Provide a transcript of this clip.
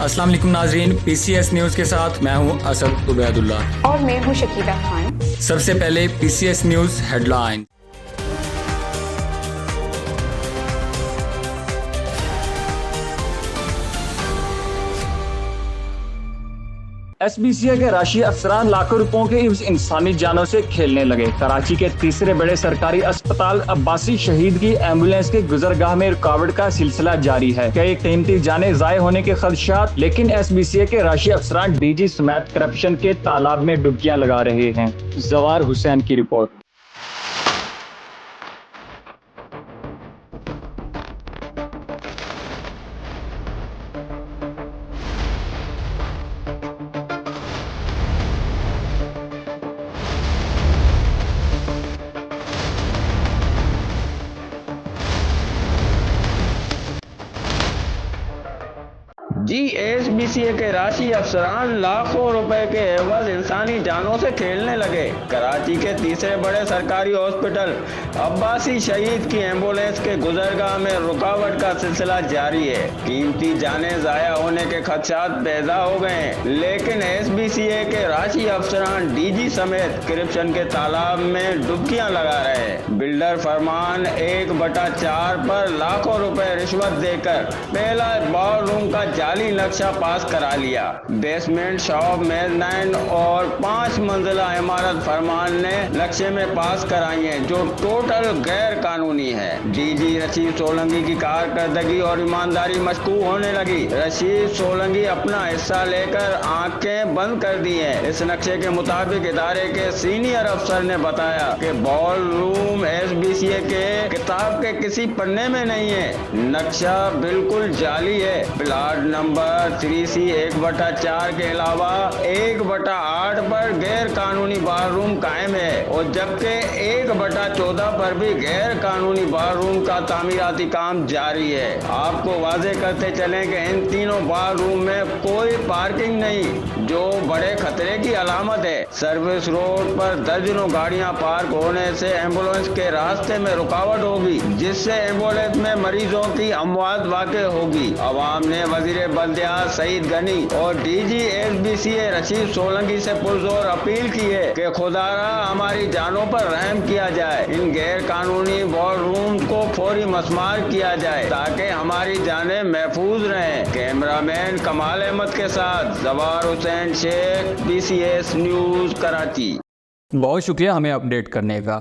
अस्सलाम वालेकुम नाजरीन, PCS न्यूज़ के साथ मैं हूं असद उबैदुल्ला और मैं हूं शकीला खान। सबसे पहले PCS न्यूज़ हेडलाइन। SBCA के राशि अफसरान लाखों रुपयों के इस इंसानी जानों से खेलने लगे। कराची के तीसरे बड़े सरकारी अस्पताल अब्बासी शहीद की एम्बुलेंस के गुजरगाह में रुकावट का सिलसिला जारी है। कई कीमती जानें ज़ाय होने के खदशात, लेकिन SBCA के राशि अफसरान DG समेत करप्शन के तालाब में डुबकियां लगा रहे हैं। जवार हुसैन की रिपोर्ट। SBCA के राशि अफसरान लाखों रुपए के एवज इंसानी जानों से खेलने लगे। कराची के तीसरे बड़े सरकारी हॉस्पिटल अब्बासी शहीद की एम्बुलेंस के गुजरगाह में रुकावट का सिलसिला जारी है। कीमती जानें ज़ाया होने के खदशात पैदा हो गए हैं, लेकिन SBCA के राशि अफसरान DG समेत करप्शन के तालाब में डुबकियां लगा रहे हैं। बिल्डर फरमान 1/4 पर लाखों रुपए रिश्वत देकर पहला बॉल रूम का जाली नक्शा पास करा लिया। बेसमेंट, शॉप, मेजनाइन और 5 मंजिला इमारत फरमान ने नक्शे में पास कराई है, जो टोटल गैर कानूनी है। DG रशीद सोलंकी की कारकर्दगी और ईमानदारी मशकूक होने लगी। रशीद सोलंकी अपना हिस्सा लेकर आंखें बंद कर दी है। इस नक्शे के मुताबिक इदारे के सीनियर अफसर ने बताया कि बॉल रूम SBCA के किताब के किसी पन्ने में नहीं है। नक्शा बिल्कुल जाली है। प्लाट नंबर 3C 1/4 के अलावा 1/8 पर गैर कानूनी बार रूम कायम है, और जबकि 1/14 पर भी गैर कानूनी बार रूम का तामीराती काम जारी है। आपको वाज़ेह करते चलें कि इन तीनों बार रूम में कोई पार्किंग नहीं, जो बड़े खतरे की अलामत है। सर्विस रोड पर दर्जनों गाड़ियां पार्क होने से एम्बुलेंस के रास्ते में रुकावट होगी, जिससे एम्बुलेंस में मरीजों की अमवात वाक़ होगी। अवाम ने वजीर बल्दियात सईद गनी और DG SBCA रशीद सोलंकी से पुरजोर अपील की है कि खुदारा हमारी जानों पर रहम किया जाए। इन गैर कानूनी बॉल रूम को फौरी मस्मार किया जाए ताकि हमारी जानें महफूज रहें। कैमरामैन कमाल अहमद के साथ जवार हुसैन शेख, PCS न्यूज़ कराची। बहुत शुक्रिया हमें अपडेट करने का।